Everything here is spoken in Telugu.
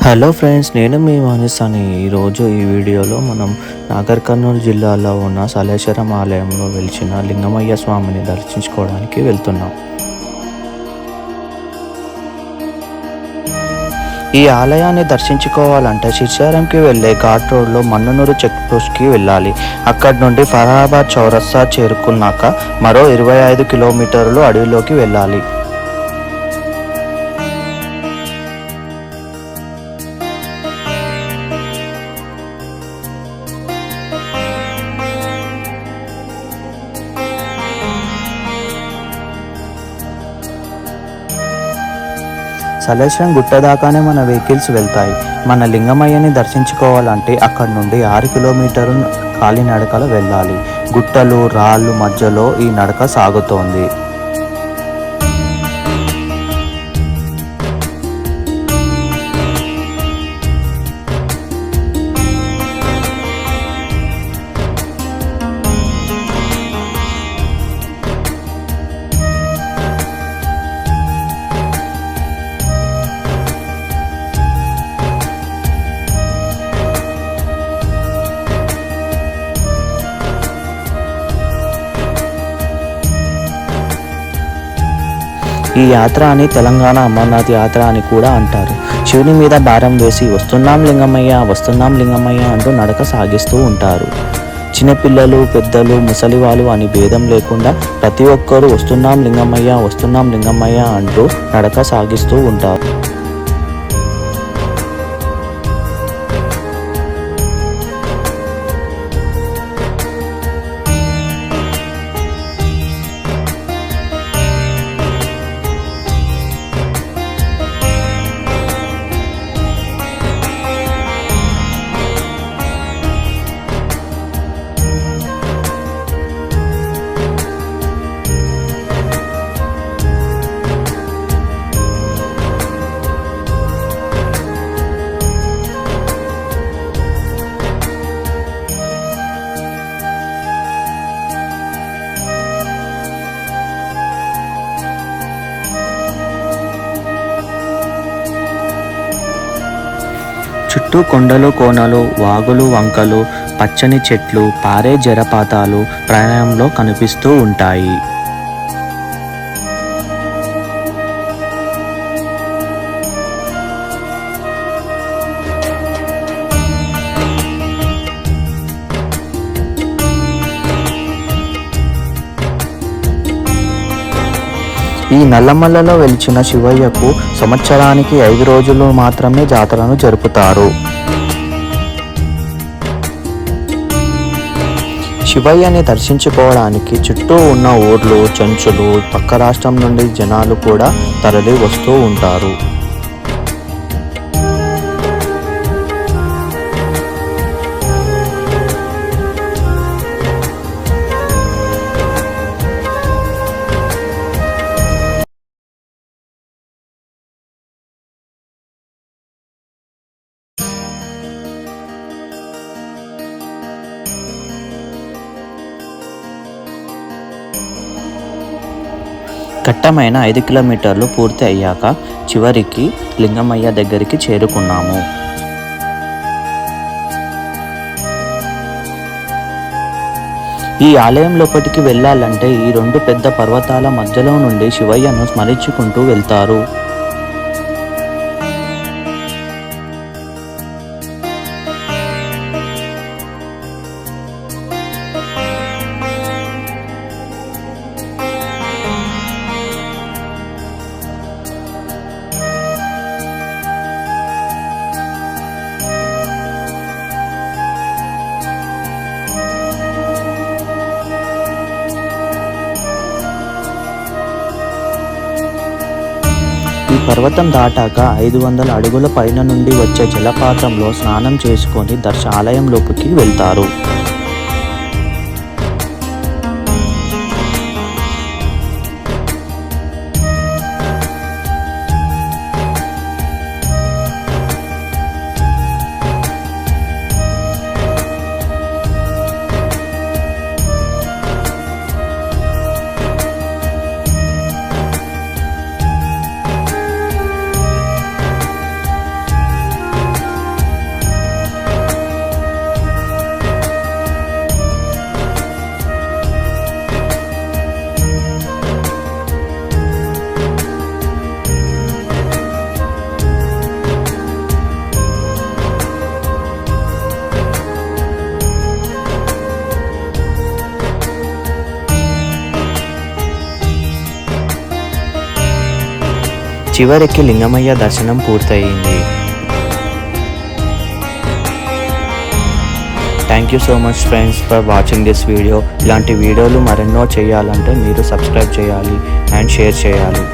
హలో ఫ్రెండ్స్, నేను మీ మనీష్ అని. ఈరోజు ఈ వీడియోలో మనం నాగర్ కర్నూలు జిల్లాలో ఉన్న సలేశ్వరం ఆలయంలో వెలిచిన లింగమయ్య స్వామిని దర్శించుకోవడానికి వెళ్తున్నాం. ఈ ఆలయాన్ని దర్శించుకోవాలంటే శిర్షారంకి వెళ్ళే ఘాట్ రోడ్లో మన్ననూరు చెక్ పోస్ట్కి వెళ్ళాలి. అక్కడి నుండి ఫరాబాద్ చౌరస్తా చేరుకున్నాక మరో 25 కిలోమీటర్లు అడవిలోకి వెళ్ళాలి. సలేశ్వరం గుట్ట దాకానే మన వెహికల్స్ వెళ్తాయి. మన లింగమయ్యని దర్శించుకోవాలంటే అక్కడి నుండి 6 కిలోమీటర్లు కాలినడకలో వెళ్ళాలి. గుట్టలు రాళ్ళు మధ్యలో ఈ నడక సాగుతోంది. ఈ యాత్ర అని తెలంగాణ అమర్నాథ్ యాత్ర అని కూడా అంటారు. శివుని మీద భారం వేసి వస్తున్నాం లింగమయ్య, వస్తున్నాం లింగమయ్య అంటూ నడక సాగిస్తూ ఉంటారు. చిన్నపిల్లలు, పెద్దలు, ముసలివాళ్ళు అని భేదం లేకుండా ప్రతి ఒక్కరూ వస్తున్నాం లింగమయ్య, వస్తున్నాం లింగమయ్య అంటూ నడక సాగిస్తూ ఉంటారు. చుట్టూ కొండలు, కోనలు, వాగులు, వంకలు, పచ్చని చెట్లు, పారే జలపాతాలు ప్రయాణంలో కనిపిస్తూ ఉంటాయి. ఈ నల్లమల్లలో వెలిచిన శివయ్యకు సంవత్సరానికి 5 రోజులు మాత్రమే జాతరను జరుపుతారు. శివయ్యని దర్శించుకోవడానికి చుట్టూ ఉన్న ఊర్లు, చెంచులు, పక్క రాష్ట్రం నుండి జనాలు కూడా తరలి వస్తూ ఉంటారు. దట్టమైన 5 కిలోమీటర్లు పూర్తి అయ్యాక చివరికి లింగమయ్య దగ్గరికి చేరుకున్నాము. ఈ ఆలయం లోపలికి వెళ్ళాలంటే ఈ 2 పెద్ద పర్వతాల మధ్యలో నుండి శివయ్యను స్మరించుకుంటూ వెళ్తారు. ఈ పర్వతం దాటాక 500 అడుగుల పైన నుండి వచ్చే జలపాతంలో స్నానం చేసుకొని ఆలయం లోపలికి వెళ్తారు. చివరికి లింగమయ్య దర్శనం పూర్తయింది. Thank you so much friends for watching this video. ఇలాంటి వీడియోలు మరెన్నో చేయాలంటే మీరు సబ్స్క్రైబ్ చేయాలి అండ్ షేర్ చేయాలి.